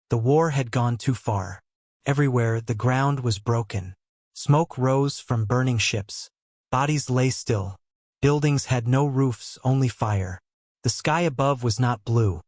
The war had gone too far. Everywhere the ground was broken. Smoke rose from burning ships. Bodies lay still. Buildings had no roofs, only fire. The sky above was not blue.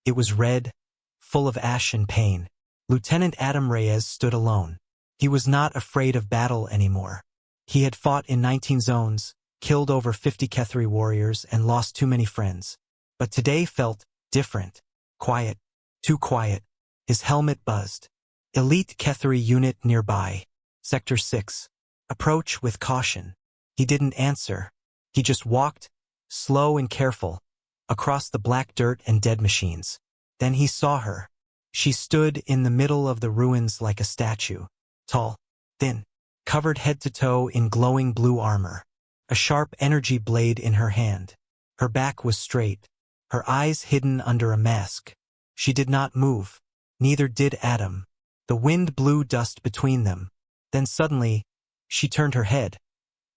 It was red, full of ash and pain. Lieutenant Adam Reyes stood alone. He was not afraid of battle anymore. He had fought in 19 zones, killed over 50 Kethri warriors, and lost too many friends. But today felt different. Quiet. Too quiet. His helmet buzzed. Elite Kethri unit nearby. Sector 6. Approach with caution. He didn't answer. He just walked, slow and careful, across the black dirt and dead machines. Then he saw her. She stood in the middle of the ruins like a statue. Tall, thin, covered head to toe in glowing blue armor. A sharp energy blade in her hand. Her back was straight, her eyes hidden under a mask. She did not move. Neither did Adam. The wind blew dust between them. Then suddenly, she turned her head.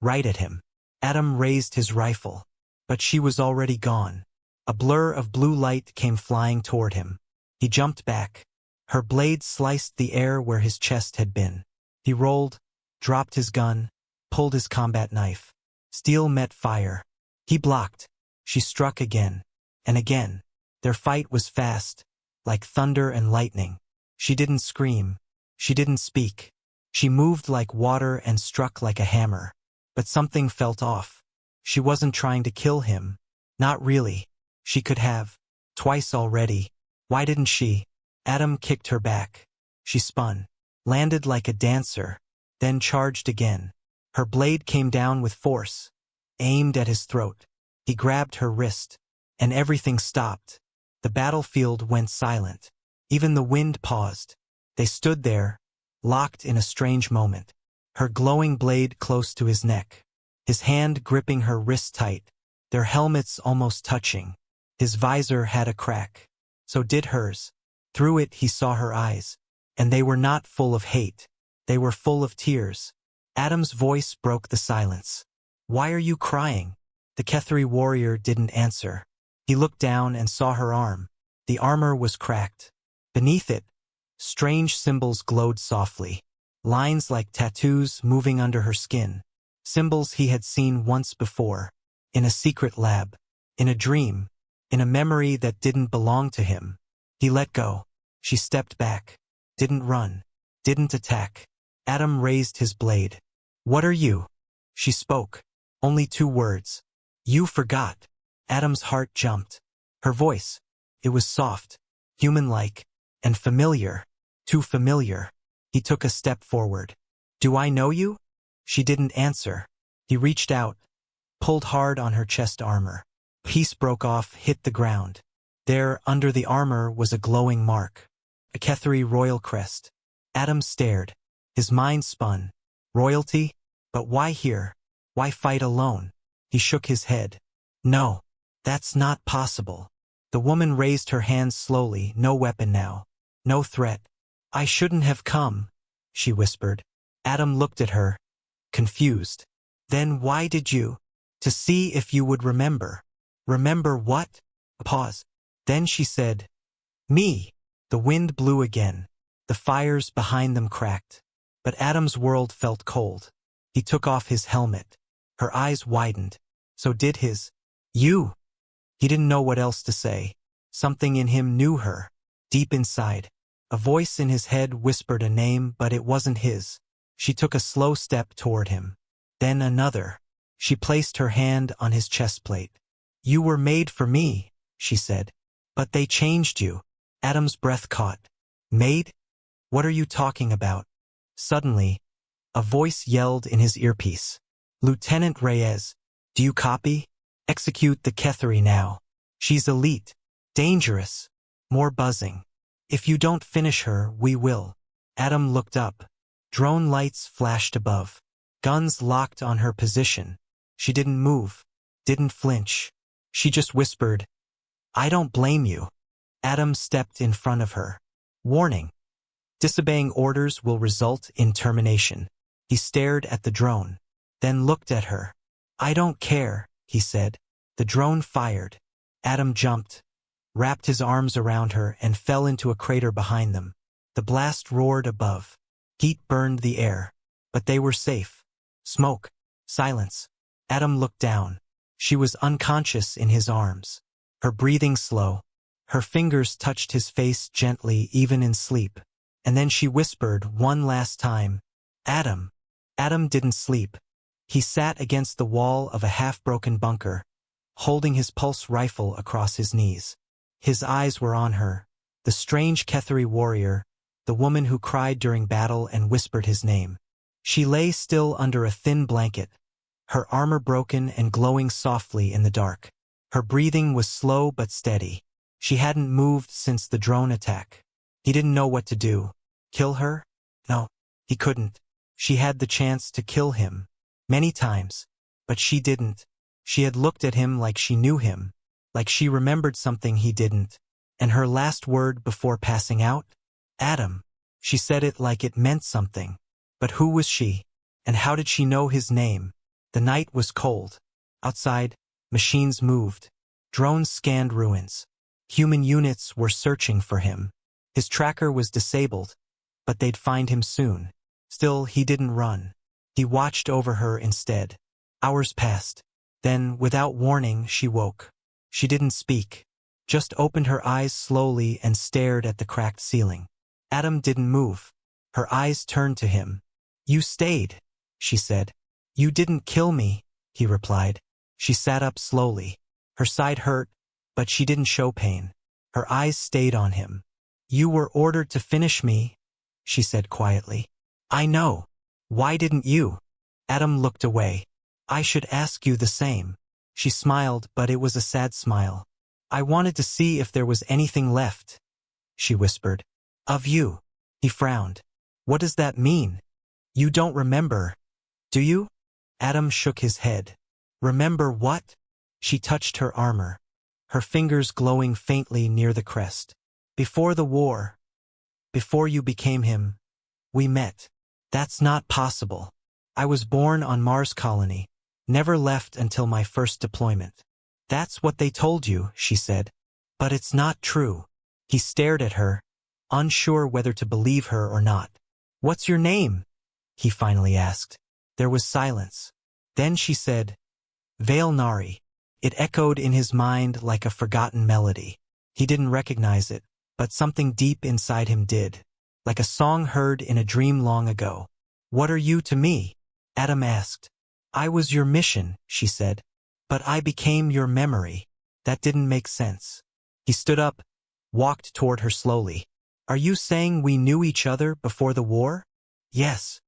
Right at him. Adam raised his rifle. But she was already gone. A blur of blue light came flying toward him. He jumped back. Her blade sliced the air where his chest had been. He rolled, dropped his gun, pulled his combat knife. Steel met fire. He blocked. She struck again. And again. Their fight was fast, like thunder and lightning. She didn't scream. She didn't speak. She moved like water and struck like a hammer. But something felt off. She wasn't trying to kill him. Not really. She could have. Twice already. Why didn't she? Adam kicked her back. She spun. Landed like a dancer. Then charged again. Her blade came down with force. Aimed at his throat. He grabbed her wrist. And everything stopped. The battlefield went silent. Even the wind paused. They stood there, locked in a strange moment. Her glowing blade close to his neck. His hand gripping her wrist tight. Their helmets almost touching. His visor had a crack. So did hers. Through it he saw her eyes. And they were not full of hate. They were full of tears. Adam's voice broke the silence. Why are you crying? The Kethri warrior didn't answer. He looked down and saw her arm. The armor was cracked. Beneath it, strange symbols glowed softly. Lines like tattoos moving under her skin. Symbols he had seen once before. In a secret lab. In a dream. In a memory that didn't belong to him. He let go. She stepped back. Didn't run. Didn't attack. Adam raised his blade. What are you? She spoke. Only 2 words. You forgot. Adam's heart jumped. Her voice. It was soft. Human-like. And familiar. Too familiar. He took a step forward. Do I know you? She didn't answer. He reached out. Pulled hard on her chest armor. Piece broke off, hit the ground. There, under the armor, was a glowing mark. A Kethri royal crest. Adam stared. His mind spun. Royalty? But why here? Why fight alone? He shook his head. No. That's not possible. The woman raised her hands slowly, no weapon now. No threat. I shouldn't have come, she whispered. Adam looked at her, confused. Then why did you? To see if you would remember. Remember what? A pause. Then she said, me. The wind blew again. The fires behind them cracked. But Adam's world felt cold. He took off his helmet. Her eyes widened. So did his. You. He didn't know what else to say. Something in him knew her. Deep inside. A voice in his head whispered a name, but it wasn't his. She took a slow step toward him. Then another. She placed her hand on his chest plate. You were made for me, she said. But they changed you. Adam's breath caught. Made? What are you talking about? Suddenly, a voice yelled in his earpiece. Lieutenant Reyes, do you copy? Execute the Kethri now. She's elite. Dangerous. More buzzing. If you don't finish her, we will. Adam looked up. Drone lights flashed above. Guns locked on her position. She didn't move. Didn't flinch. She just whispered, I don't blame you. Adam stepped in front of her. Warning. Disobeying orders will result in termination. He stared at the drone. Then looked at her. I don't care, he said. The drone fired. Adam jumped. wrapped his arms around her and fell into a crater behind them. The blast roared above. Heat burned the air. But they were safe. Smoke. Silence. Adam looked down. She was unconscious in his arms. Her breathing slow. Her fingers touched his face gently even in sleep. And then she whispered one last time, "Adam." Adam didn't sleep. He sat against the wall of a half-broken bunker, holding his pulse rifle across his knees. His eyes were on her, the strange Ketheri warrior, the woman who cried during battle and whispered his name. She lay still under a thin blanket, her armor broken and glowing softly in the dark. Her breathing was slow but steady. She hadn't moved since the drone attack. He didn't know what to do. Kill her? No, he couldn't. She had the chance to kill him. Many times. But she didn't. She had looked at him like she knew him. Like she remembered something he didn't. And her last word before passing out? Adam. She said it like it meant something. But who was she? And how did she know his name? The night was cold. Outside, machines moved. Drones scanned ruins. Human units were searching for him. His tracker was disabled, but they'd find him soon. Still, he didn't run. He watched over her instead. Hours passed. Then, without warning, she woke. She didn't speak, just opened her eyes slowly and stared at the cracked ceiling. Adam didn't move. Her eyes turned to him. "You stayed," she said. "You didn't kill me," he replied. She sat up slowly. Her side hurt, but she didn't show pain. Her eyes stayed on him. "You were ordered to finish me," she said quietly. "I know. Why didn't you?" Adam looked away. "I should ask you the same." She smiled, but it was a sad smile. "I wanted to see if there was anything left," she whispered. "Of you." He frowned. "What does that mean? You don't remember, do you?" Adam shook his head. "Remember what?" She touched her armor, her fingers glowing faintly near the crest. "Before the war, before you became him, we met." "That's not possible. I was born on Mars colony, never left until my first deployment." "That's what they told you," she said. "But it's not true." He stared at her, unsure whether to believe her or not. "What's your name?" he finally asked. There was silence. Then she said, "Veil Nari." It echoed in his mind like a forgotten melody. He didn't recognize it, but something deep inside him did. Like a song heard in a dream long ago. "What are you to me?" Adam asked. "I was your mission," she said. "But I became your memory." That didn't make sense. He stood up, walked toward her slowly. "Are you saying we knew each other before the war?" "Yes."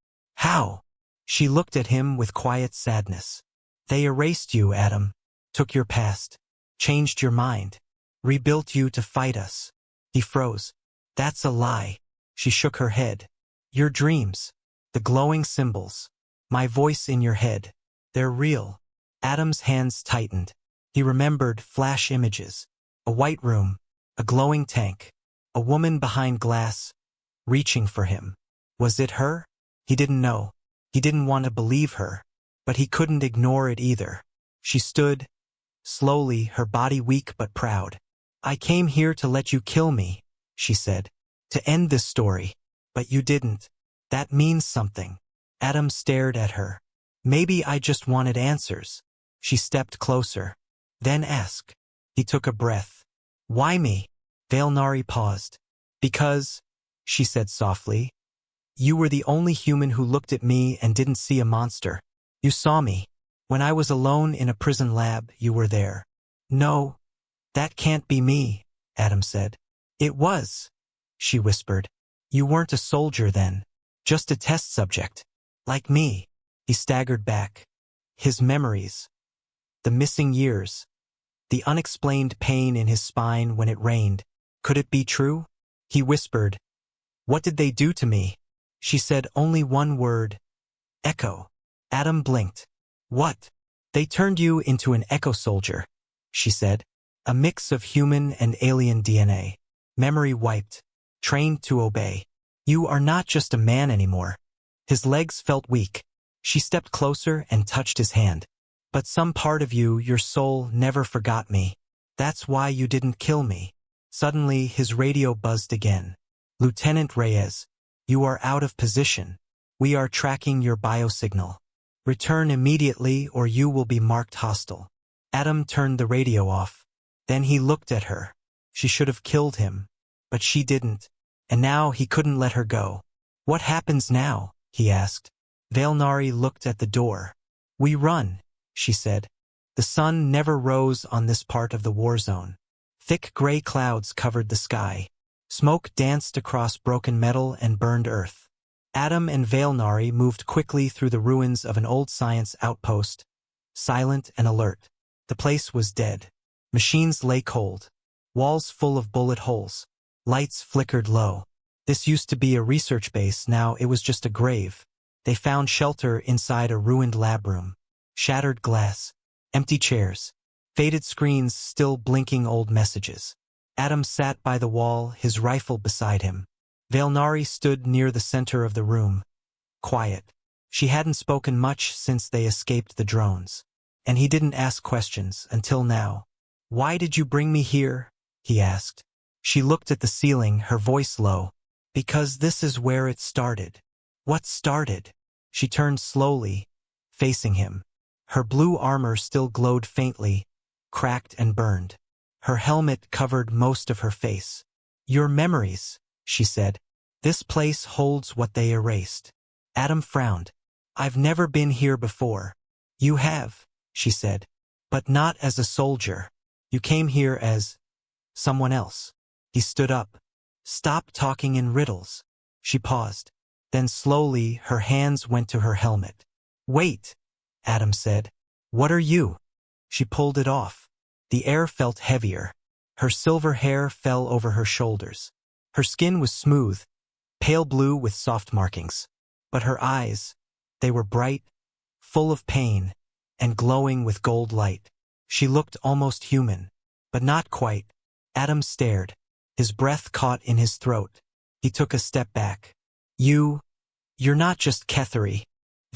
"How?" She looked at him with quiet sadness. "They erased you, Adam. Took your past. Changed your mind. Rebuilt you to fight us." He froze. "That's a lie." She shook her head. "Your dreams. The glowing symbols. My voice in your head. They're real." Adam's hands tightened. He remembered flash images. A white room. A glowing tank. A woman behind glass. Reaching for him. Was it her? He didn't know. He didn't want to believe her. But he couldn't ignore it either. She stood, slowly, her body weak but proud. "I came here to let you kill me," she said. "To end this story. But you didn't. That means something." Adam stared at her. "Maybe I just wanted answers." She stepped closer. "Then ask." He took a breath. "Why me?" Veilnari paused. "Because," she said softly, "you were the only human who looked at me and didn't see a monster. You saw me. When I was alone in a prison lab, you were there." "No, that can't be me," Adam said. "It was," she whispered. "You weren't a soldier then. Just a test subject. Like me." He staggered back. His memories. The missing years. The unexplained pain in his spine when it rained. Could it be true? He whispered, "What did they do to me?" She said only one word. "Echo." Adam blinked. "What?" "They turned you into an echo soldier," she said. "A mix of human and alien DNA. Memory wiped. Trained to obey. You are not just a man anymore." His legs felt weak. She stepped closer and touched his hand. "But some part of you, your soul, never forgot me. That's why you didn't kill me." Suddenly, his radio buzzed again. Lieutenant Reyes, you are out of position. We are tracking your biosignal. Return immediately or you will be marked hostile. Adam turned the radio off. Then he looked at her. She should have killed him, but she didn't. And now he couldn't let her go. What happens now? He asked. Valnari looked at the door. We run, she said. The sun never rose on this part of the war zone. Thick gray clouds covered the sky. Smoke danced across broken metal and burned earth. Adam and Valnari moved quickly through the ruins of an old science outpost, silent and alert. The place was dead. Machines lay cold. Walls full of bullet holes. Lights flickered low. This used to be a research base, now it was just a grave. They found shelter inside a ruined lab room. Shattered glass. Empty chairs. Faded screens still blinking old messages. Adam sat by the wall, his rifle beside him. Valnari stood near the center of the room. Quiet. She hadn't spoken much since they escaped the drones. And he didn't ask questions until now. Why did you bring me here? He asked. She looked at the ceiling, her voice low. Because this is where it started. What started? She turned slowly, facing him. Her blue armor still glowed faintly, cracked and burned. Her helmet covered most of her face. Your memories, she said. This place holds what they erased. Adam frowned. I've never been here before. You have, she said. But not as a soldier. You came here as someone else. He stood up. Stop talking in riddles. She paused. Then slowly her hands went to her helmet. Wait, Adam said. What are you? She pulled it off. The air felt heavier. Her silver hair fell over her shoulders. Her skin was smooth, pale blue with soft markings. But her eyes, they were bright, full of pain, and glowing with gold light. She looked almost human, but not quite. Adam stared. His breath caught in his throat. He took a step back. You're not just Ketheri.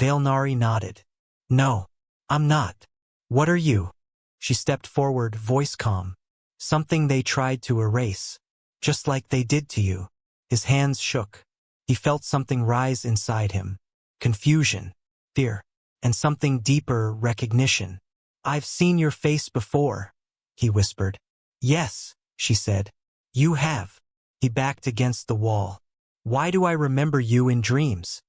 Valnari nodded. No, I'm not. What are you? She stepped forward, voice calm. Something they tried to erase. Just like they did to you. His hands shook. He felt something rise inside him. Confusion, fear, and something deeper, recognition. I've seen your face before, he whispered. Yes, she said. You have. He backed against the wall. Why do I remember you in dreams?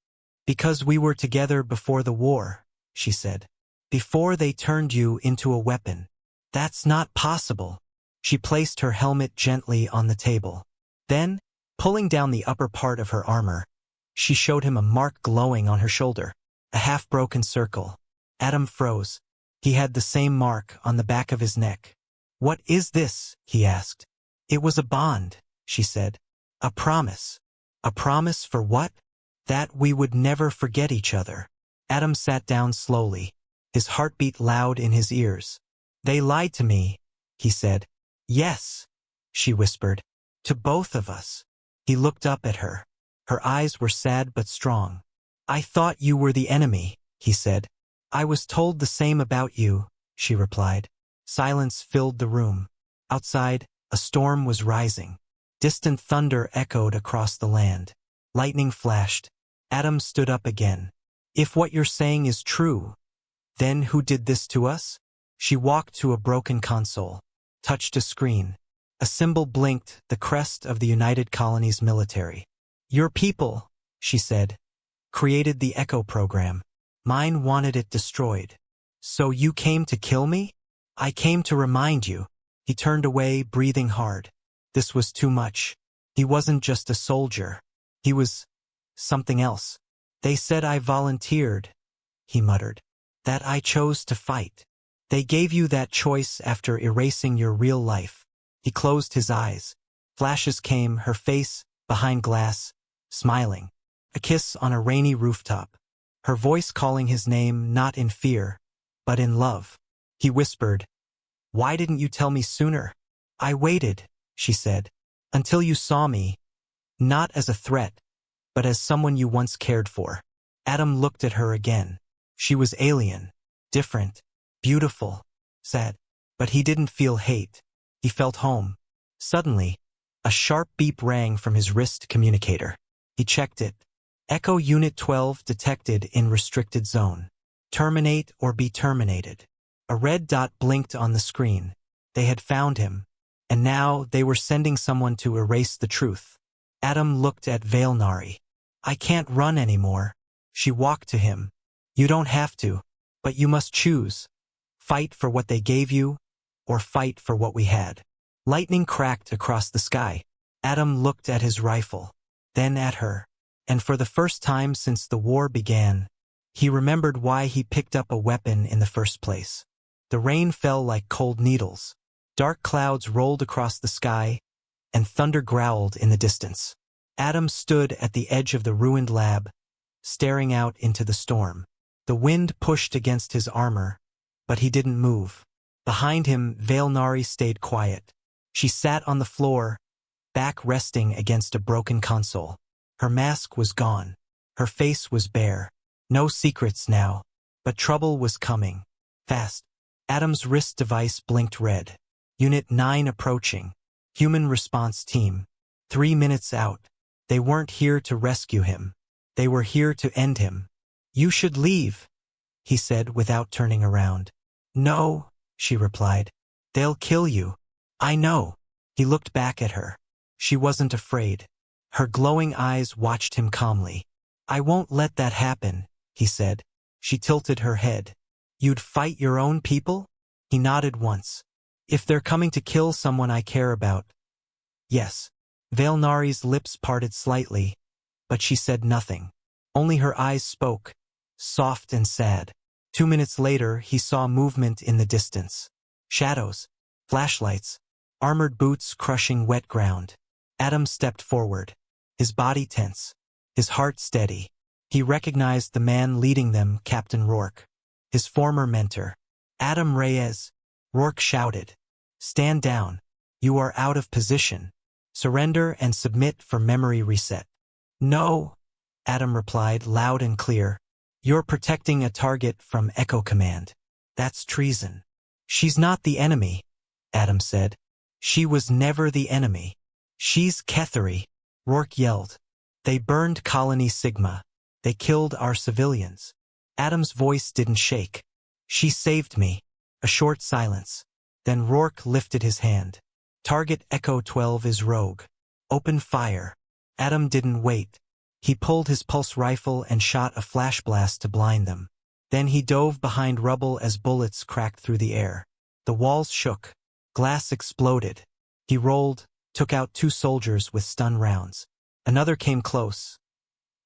Because we were together before the war, she said. Before they turned you into a weapon. That's not possible. She placed her helmet gently on the table. Then, pulling down the upper part of her armor, she showed him a mark glowing on her shoulder. A half-broken circle. Adam froze. He had the same mark on the back of his neck. What is this? He asked. It was a bond, she said. A promise. A promise for what? That we would never forget each other. Adam sat down slowly, his heartbeat loud in his ears. They lied to me, he said. Yes, she whispered. To both of us. He looked up at her. Her eyes were sad but strong. I thought you were the enemy, he said. I was told the same about you, she replied. Silence filled the room. Outside, a storm was rising. Distant thunder echoed across the land. Lightning flashed. Adam stood up again. If what you're saying is true, then who did this to us? She walked to a broken console, touched a screen. A symbol blinked, the crest of the United Colonies military. Your people, she said, created the Echo program. Mine wanted it destroyed. So you came to kill me? I came to remind you. He turned away, breathing hard. This was too much. He wasn't just a soldier. He was something else. They said I volunteered, he muttered. That I chose to fight. They gave you that choice after erasing your real life. He closed his eyes. Flashes came, her face, behind glass, smiling. A kiss on a rainy rooftop. Her voice calling his name not in fear, but in love. He whispered, Why didn't you tell me sooner? I waited, she said, until you saw me, not as a threat, but as someone you once cared for. Adam looked at her again. She was alien, different, beautiful, sad. But he didn't feel hate. He felt home. Suddenly, a sharp beep rang from his wrist communicator. He checked it. Echo Unit 12 detected in restricted zone. Terminate or be terminated. A red dot blinked on the screen. They had found him, and now they were sending someone to erase the truth. Adam looked at Veilnari. I can't run anymore. She walked to him. You don't have to, but you must choose. Fight for what they gave you, or fight for what we had. Lightning cracked across the sky. Adam looked at his rifle, then at her, and for the first time since the war began, he remembered why he picked up a weapon in the first place. The rain fell like cold needles. Dark clouds rolled across the sky, and thunder growled in the distance. Adam stood at the edge of the ruined lab, staring out into the storm. The wind pushed against his armor, but he didn't move. Behind him, Veilnari stayed quiet. She sat on the floor, back resting against a broken console. Her mask was gone. Her face was bare. No secrets now, but trouble was coming. Fast. Adam's wrist device blinked red. Unit 9 approaching. Human response team. 3 minutes out. They weren't here to rescue him. They were here to end him. You should leave, he said without turning around. No, she replied. They'll kill you. I know. He looked back at her. She wasn't afraid. Her glowing eyes watched him calmly. I won't let that happen, he said. She tilted her head. You'd fight your own people? He nodded once. If they're coming to kill someone I care about. Yes. Veilnari's lips parted slightly, but she said nothing. Only her eyes spoke, soft and sad. 2 minutes later, he saw movement in the distance. Shadows, flashlights, armored boots crushing wet ground. Adam stepped forward, his body tense, his heart steady. He recognized the man leading them, Captain Rourke, his former mentor. Adam Reyes, Rourke shouted. Stand down. You are out of position. Surrender and submit for memory reset. No, Adam replied loud and clear. You're protecting a target from Echo Command. That's treason. She's not the enemy, Adam said. She was never the enemy. She's Ketheri, Rourke yelled. They burned Colony Sigma. They killed our civilians. Adam's voice didn't shake. She saved me. A short silence. Then Rourke lifted his hand. Target Echo 12 is rogue. Open fire. Adam didn't wait. He pulled his pulse rifle and shot a flash blast to blind them. Then he dove behind rubble as bullets cracked through the air. The walls shook. Glass exploded. He rolled, took out 2 soldiers with stun rounds. Another came close.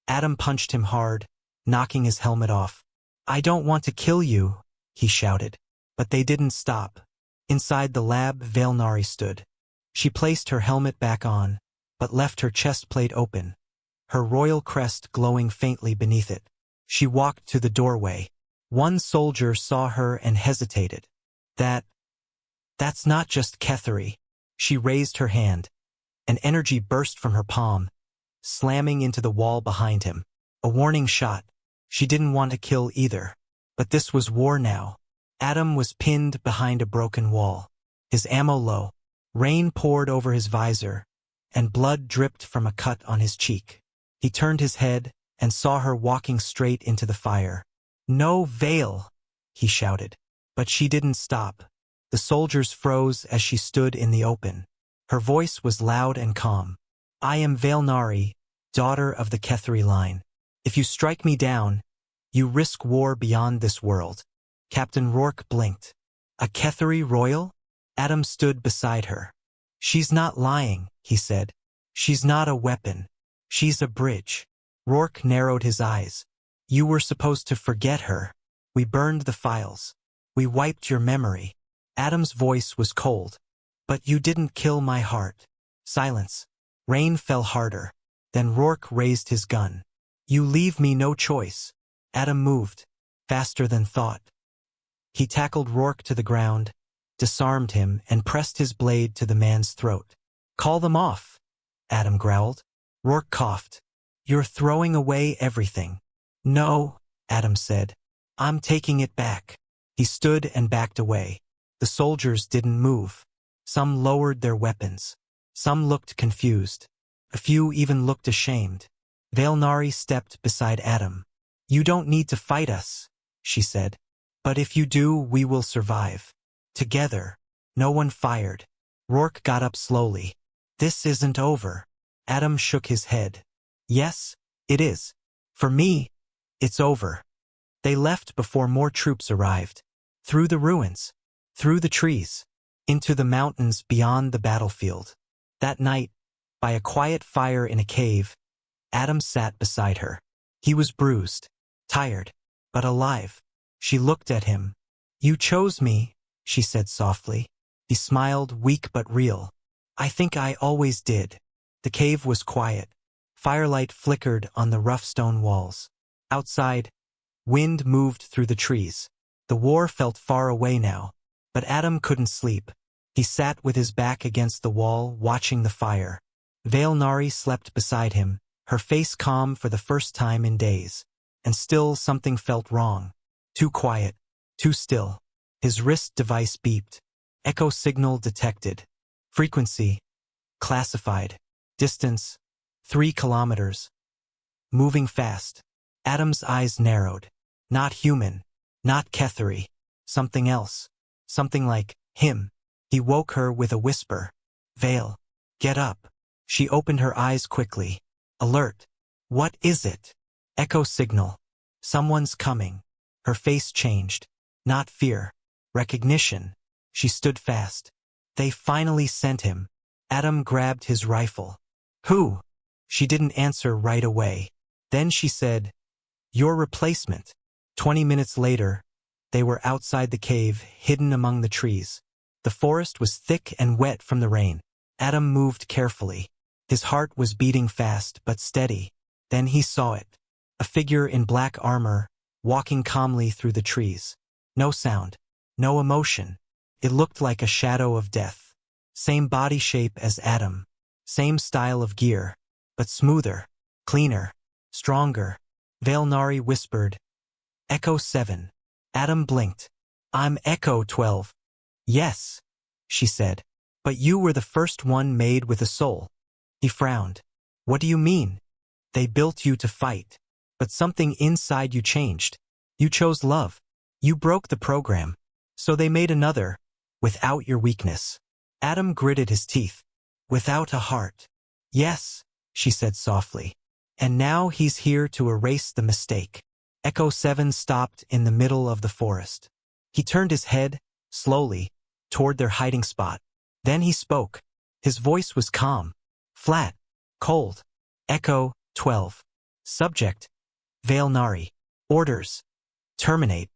Adam punched him hard, knocking his helmet off. I don't want to kill you, he shouted. But they didn't stop. Inside the lab, Veilnari stood. She placed her helmet back on, but left her chest plate open, her royal crest glowing faintly beneath it. She walked to the doorway. One soldier saw her and hesitated. That's not just Ketheri. She raised her hand. An energy burst from her palm, slamming into the wall behind him. A warning shot. She didn't want to kill either. But this was war now. Adam was pinned behind a broken wall. His ammo low. Rain poured over his visor, and blood dripped from a cut on his cheek. He turned his head and saw her walking straight into the fire. No, Veil, he shouted. But she didn't stop. The soldiers froze as she stood in the open. Her voice was loud and calm. I am Veilnari, daughter of the Ketheri line. If you strike me down, you risk war beyond this world. Captain Rourke blinked. A Ketheri royal? Adam stood beside her. She's not lying, he said. She's not a weapon. She's a bridge. Rourke narrowed his eyes. You were supposed to forget her. We burned the files. We wiped your memory. Adam's voice was cold. But you didn't kill my heart. Silence. Rain fell harder. Then Rourke raised his gun. You leave me no choice. Adam moved, faster than thought. He tackled Rourke to the ground, disarmed him, and pressed his blade to the man's throat. Call them off, Adam growled. Rourke coughed. You're throwing away everything. No, Adam said. I'm taking it back. He stood and backed away. The soldiers didn't move. Some lowered their weapons. Some looked confused. A few even looked ashamed. Valnari stepped beside Adam. "You don't need to fight us," she said. "But if you do, we will survive. Together." No one fired. Rourke got up slowly. "This isn't over." Adam shook his head. "Yes, it is. For me, it's over." They left before more troops arrived. Through the ruins. Through the trees. Into the mountains beyond the battlefield. That night, by a quiet fire in a cave, Adam sat beside her. He was bruised, tired, but alive. She looked at him. "You chose me," she said softly. He smiled, weak but real. "I think I always did." The cave was quiet. Firelight flickered on the rough stone walls. Outside, wind moved through the trees. The war felt far away now, but Adam couldn't sleep. He sat with his back against the wall, watching the fire. Valnari slept beside him, her face calm for the first time in days. And still something felt wrong. Too quiet, too still. His wrist device beeped. Echo signal detected. Frequency classified. Distance 3 kilometers. Moving fast. Adam's eyes narrowed. Not human. Not Ketheri. Something else. Something like him. He woke her with a whisper. "Vale, get up." She opened her eyes quickly. Alert. "What is it?" "Echo signal. Someone's coming." Her face changed. Not fear. Recognition. She stood fast. They finally sent him. Adam grabbed his rifle. "Who?" She didn't answer right away. Then she said, "Your replacement." 20 minutes later, they were outside the cave, hidden among the trees. The forest was thick and wet from the rain. Adam moved carefully. His heart was beating fast but steady. Then he saw it. A figure in black armor, walking calmly through the trees. No sound. No emotion. It looked like a shadow of death. Same body shape as Adam. Same style of gear. But smoother. Cleaner. Stronger. Valnari whispered, "Echo 7. Adam blinked. "I'm Echo 12. "Yes," she said. "But you were the first one made with a soul." He frowned. "What do you mean?" "They built you to fight. But something inside you changed. You chose love. You broke the program. So they made another, without your weakness." Adam gritted his teeth. "Without a heart." "Yes," she said softly. "And now he's here to erase the mistake." Echo 7 stopped in the middle of the forest. He turned his head, slowly, toward their hiding spot. Then he spoke. His voice was calm, flat, cold. "Echo 12. Subject, Valnari. Orders, terminate."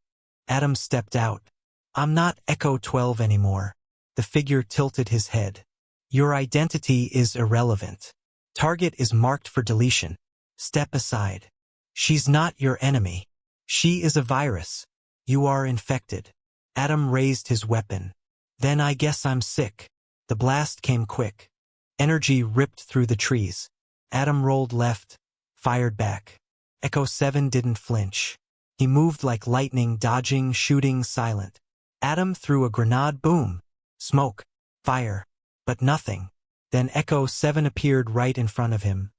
Adam stepped out. "I'm not Echo 12 anymore." The figure tilted his head. "Your identity is irrelevant. Target is marked for deletion. Step aside. She's not your enemy. She is a virus. You are infected." Adam raised his weapon. "Then I guess I'm sick." The blast came quick. Energy ripped through the trees. Adam rolled left, fired back. Echo 7 didn't flinch. He moved like lightning, dodging, shooting, silent. Adam threw a grenade, boom. Smoke, fire, but nothing. Then Echo 7 appeared right in front of him.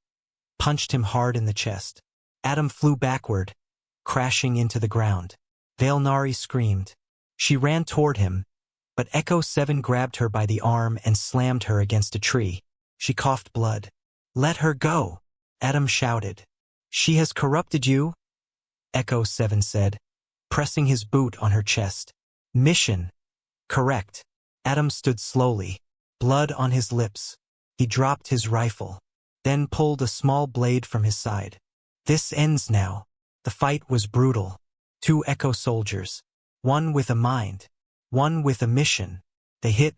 Punched him hard in the chest. Adam flew backward, crashing into the ground. Valnari screamed. She ran toward him, but Echo 7 grabbed her by the arm and slammed her against a tree. She coughed blood. "Let her go," Adam shouted. "She has corrupted you," Echo 7 said, pressing his boot on her chest. "Mission. Correct." Adam stood slowly, blood on his lips. He dropped his rifle, then pulled a small blade from his side. "This ends now." The fight was brutal. 2 Echo soldiers. One with a mind. One with a mission. They hit,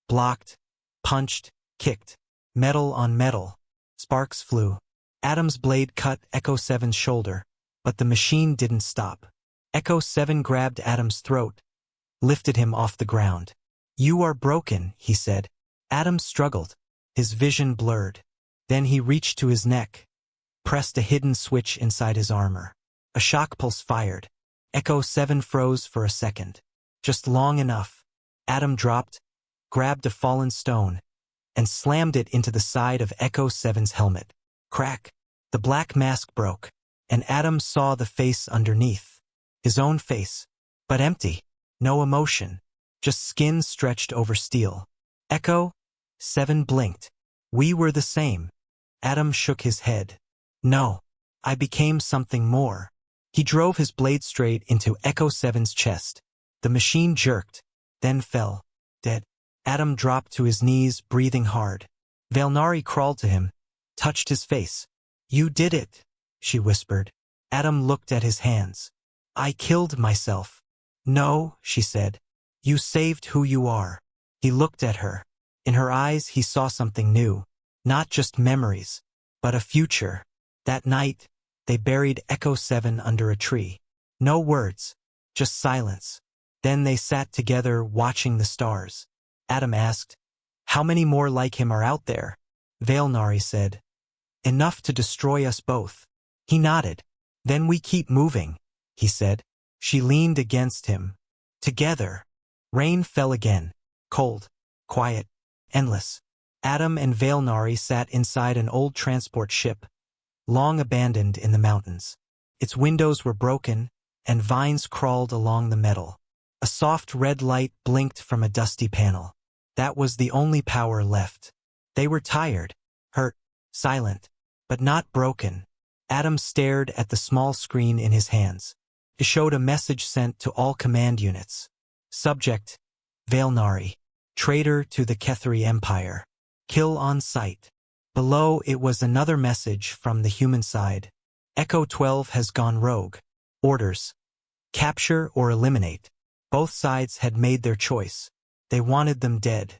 blocked, punched, kicked. Metal on metal. Sparks flew. Adam's blade cut Echo 7's shoulder, but the machine didn't stop. Echo 7 grabbed Adam's throat, lifted him off the ground. "You are broken," he said. Adam struggled, his vision blurred. Then he reached to his neck, pressed a hidden switch inside his armor. A shock pulse fired. Echo 7 froze for a second. Just long enough. Adam dropped, grabbed a fallen stone, and slammed it into the side of Echo 7's helmet. Crack! The black mask broke, and Adam saw the face underneath. His own face, but empty. No emotion, just skin stretched over steel. Echo 7 blinked. We were the same. Adam shook his head. No, I became something more. He drove his blade straight into Echo 7's chest. The machine jerked, then fell, dead. Adam dropped to his knees, breathing hard. Valnari crawled to him, touched his face. You did it, she whispered. Adam looked at his hands. I killed myself. No, she said. You saved who you are. He looked at her. In her eyes he saw something new. Not just memories, but a future. That night, they buried Echo 7 under a tree. No words, just silence. Then they sat together watching the stars. Adam asked, how many more like him are out there? Valnari said, enough to destroy us both. He nodded. Then we keep moving, he said. She leaned against him. Together. Rain fell again. Cold, quiet, endless. Adam and Valnari sat inside an old transport ship, long abandoned in the mountains. Its windows were broken, and vines crawled along the metal. A soft red light blinked from a dusty panel. That was the only power left. They were tired, hurt, silent, but not broken. Adam stared at the small screen in his hands. It showed a message sent to all command units. Subject, Valnari, traitor to the Kethri Empire. Kill on sight. Below it was another message from the human side. Echo 12 has gone rogue. Orders. Capture or eliminate. Both sides had made their choice. They wanted them dead.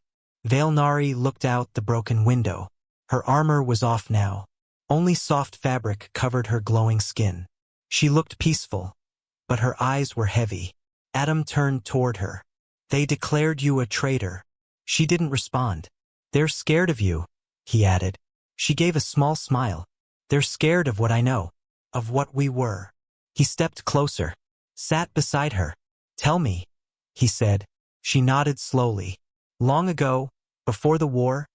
Valnari looked out the broken window. Her armor was off now. Only soft fabric covered her glowing skin. She looked peaceful, but her eyes were heavy. Adam turned toward her. They declared you a traitor. She didn't respond. They're scared of you, he added. She gave a small smile. They're scared of what I know, of what we were. He stepped closer, sat beside her. Tell me, he said. She nodded slowly. Long ago, before the war,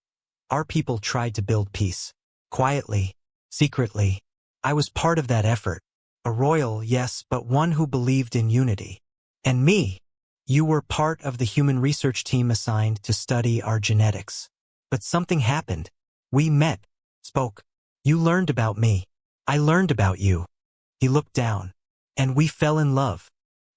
our people tried to build peace. Quietly, secretly. I was part of that effort. A royal, yes, but one who believed in unity. And me. You were part of the human research team assigned to study our genetics. But something happened. We met, spoke. You learned about me. I learned about you. He looked down. And we fell in love.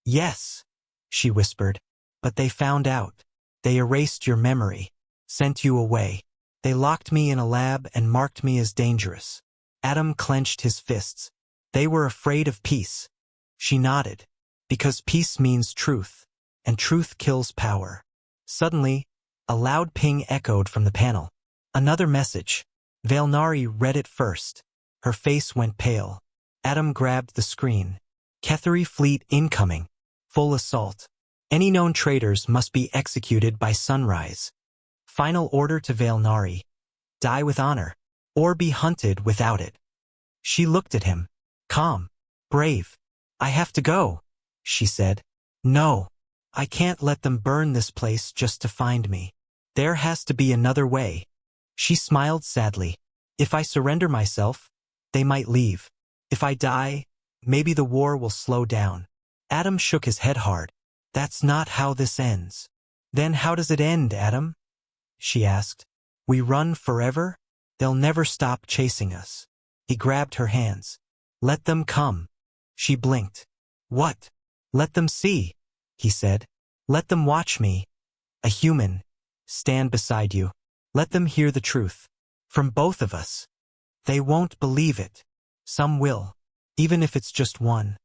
Yes, she whispered. But they found out. They erased your memory, sent you away. They locked me in a lab and marked me as dangerous. Adam clenched his fists. They were afraid of peace. She nodded. Because peace means truth, and truth kills power. Suddenly, a loud ping echoed from the panel. Another message. Valnari read it first. Her face went pale. Adam grabbed the screen. Kethri fleet incoming. Full assault. Any known traitors must be executed by sunrise. Final order to Valnari. Die with honor, or be hunted without it. She looked at him. Calm. Brave. I have to go, she said. No. I can't let them burn this place just to find me. There has to be another way. She smiled sadly. If I surrender myself, they might leave. If I die, maybe the war will slow down. Adam shook his head hard. That's not how this ends. Then how does it end, Adam? She asked. We run forever? They'll never stop chasing us. He grabbed her hands. Let them come. She blinked. What? Let them see, he said. Let them watch me. A human. Stand beside you. Let them hear the truth. From both of us. They won't believe it. Some will. Even if it's just one.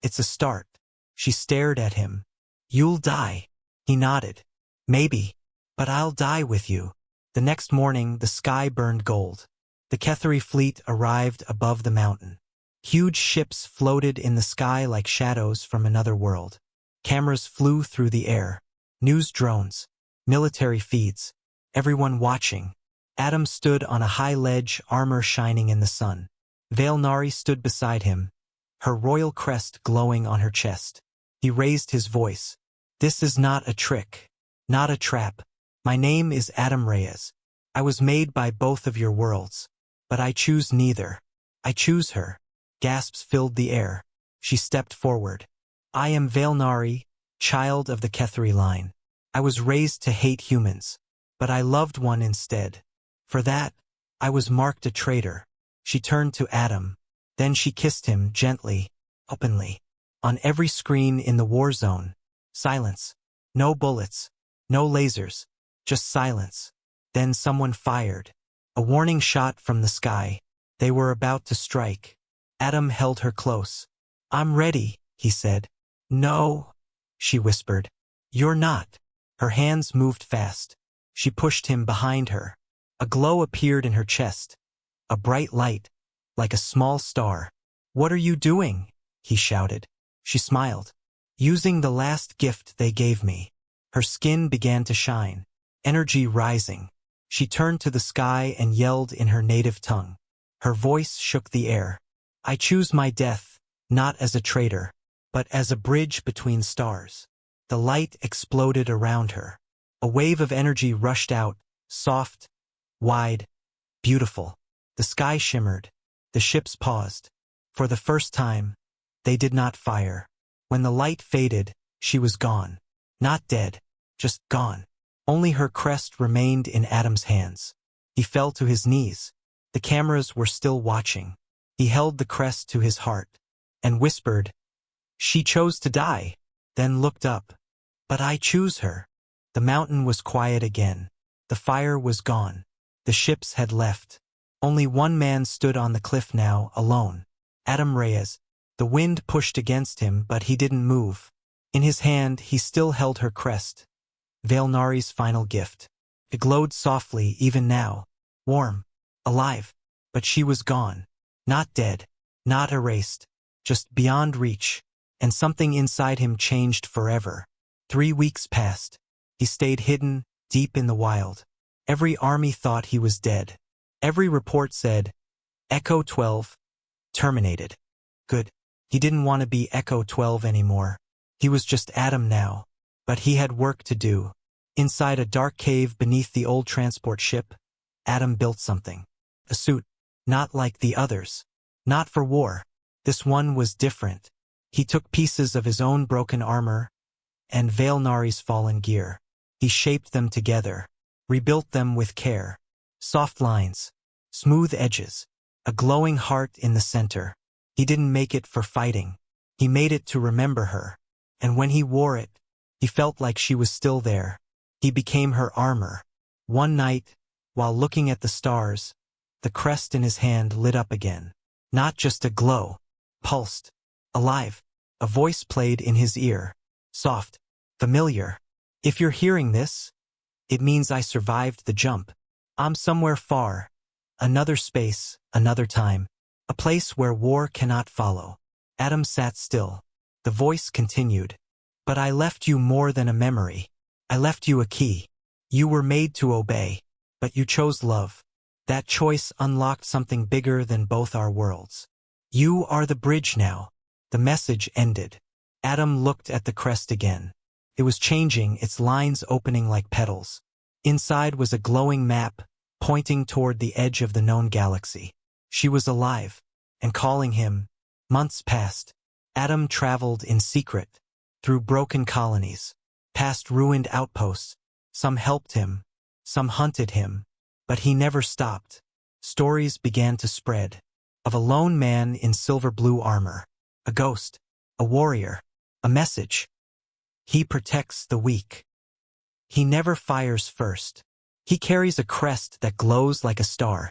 It's a start. She stared at him. You'll die. He nodded. Maybe. But I'll die with you. The next morning, the sky burned gold. The Kethri fleet arrived above the mountain. Huge ships floated in the sky like shadows from another world. Cameras flew through the air. News drones. Military feeds. Everyone watching. Adam stood on a high ledge, armor shining in the sun. Valnari stood beside him, her royal crest glowing on her chest. He raised his voice. This is not a trick. Not a trap. My name is Adam Reyes. I was made by both of your worlds. But I choose neither. I choose her. Gasps filled the air. She stepped forward. I am Valnari, child of the Kethri line. I was raised to hate humans, but I loved one instead. For that, I was marked a traitor. She turned to Adam. Then she kissed him gently, openly. On every screen in the war zone, silence. No bullets, no lasers, just silence. Then someone fired. A warning shot from the sky. They were about to strike. Adam held her close. I'm ready, he said. No, she whispered. You're not. Her hands moved fast. She pushed him behind her. A glow appeared in her chest. A bright light, like a small star. What are you doing? He shouted. She smiled. Using the last gift they gave me. Her skin began to shine. Energy rising. She turned to the sky and yelled in her native tongue. Her voice shook the air. I choose my death, not as a traitor, but as a bridge between stars. The light exploded around her. A wave of energy rushed out, soft, wide, beautiful. The sky shimmered. The ships paused. For the first time, they did not fire. When the light faded, she was gone. Not dead, just gone. Only her crest remained in Adam's hands. He fell to his knees. The cameras were still watching. He held the crest to his heart and whispered, She chose to die, then looked up. But I choose her. The mountain was quiet again. The fire was gone. The ships had left. Only one man stood on the cliff now, alone. Adam Reyes. The wind pushed against him, but he didn't move. In his hand, he still held her crest. Valnari's final gift. It glowed softly even now. Warm. Alive. But she was gone. Not dead. Not erased. Just beyond reach. And something inside him changed forever. 3 weeks passed. He stayed hidden, deep in the wild. Every army thought he was dead. Every report said, Echo 12, terminated. Good. He didn't want to be Echo 12 anymore. He was just Adam now. But he had work to do. Inside a dark cave beneath the old transport ship, Adam built something. A suit. Not like the others. Not for war. This one was different. He took pieces of his own broken armor and Valnari's fallen gear. He shaped them together, rebuilt them with care. Soft lines, smooth edges, a glowing heart in the center. He didn't make it for fighting. He made it to remember her. And when he wore it, he felt like she was still there. He became her armor. One night, while looking at the stars, the crest in his hand lit up again. Not just a glow. Pulsed. Alive. A voice played in his ear. Soft. Familiar. If you're hearing this, it means I survived the jump. I'm somewhere far. Another space, another time. A place where war cannot follow. Adam sat still. The voice continued. But I left you more than a memory. I left you a key. You were made to obey. But you chose love. That choice unlocked something bigger than both our worlds. You are the bridge now. The message ended. Adam looked at the crest again. It was changing, its lines opening like petals. Inside was a glowing map, pointing toward the edge of the known galaxy. She was alive, and calling him. Months passed. Adam traveled in secret, through broken colonies, past ruined outposts. Some helped him, some hunted him, but he never stopped. Stories began to spread, of a lone man in silver-blue armor, a ghost, a warrior, a message. He protects the weak. He never fires first. He carries a crest that glows like a star.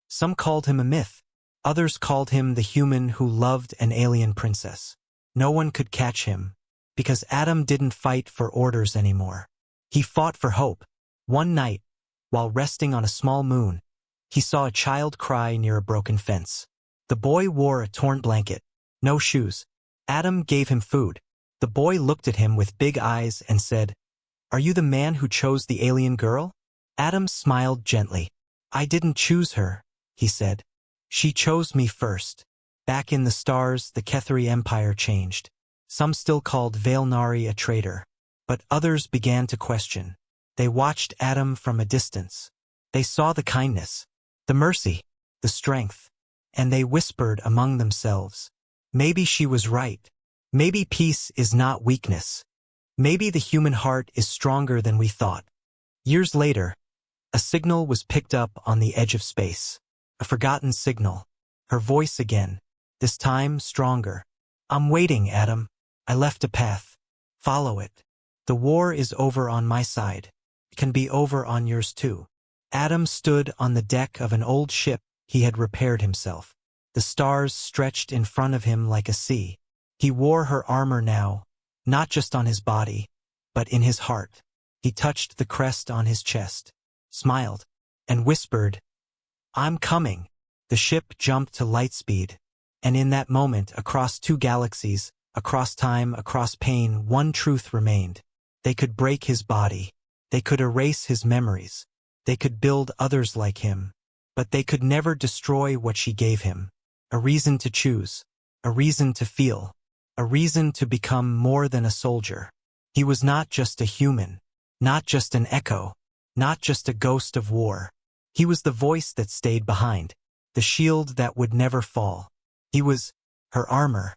Some called him a myth. Others called him the human who loved an alien princess. No one could catch him, because Adam didn't fight for orders anymore. He fought for hope. One night, while resting on a small moon, he saw a child cry near a broken fence. The boy wore a torn blanket, no shoes. Adam gave him food. The boy looked at him with big eyes and said, Are you the man who chose the alien girl? Adam smiled gently. I didn't choose her, he said. She chose me first. Back in the stars, the Kethri Empire changed. Some still called Valnari a traitor, but others began to question. They watched Adam from a distance, They saw the kindness, the mercy, the strength, and they whispered among themselves, maybe she was right. Maybe peace is not weakness. Maybe the human heart is stronger than we thought. Years later, a signal was picked up on the edge of space. A forgotten signal. Her voice again, this time stronger. I'm waiting, Adam. I left a path. Follow it. The war is over on my side. It can be over on yours too. Adam stood on the deck of an old ship he had repaired himself. The stars stretched in front of him like a sea. He wore her armor now, not just on his body, but in his heart. He touched the crest on his chest, smiled, and whispered, I'm coming. The ship jumped to light speed, and in that moment, across two galaxies, across time, across pain, one truth remained. They could break his body. They could erase his memories. They could build others like him. But they could never destroy what she gave him. A reason to choose. A reason to feel. A reason to become more than a soldier. He was not just a human. Not just an echo. Not just a ghost of war. He was the voice that stayed behind. The shield that would never fall. He was her armor.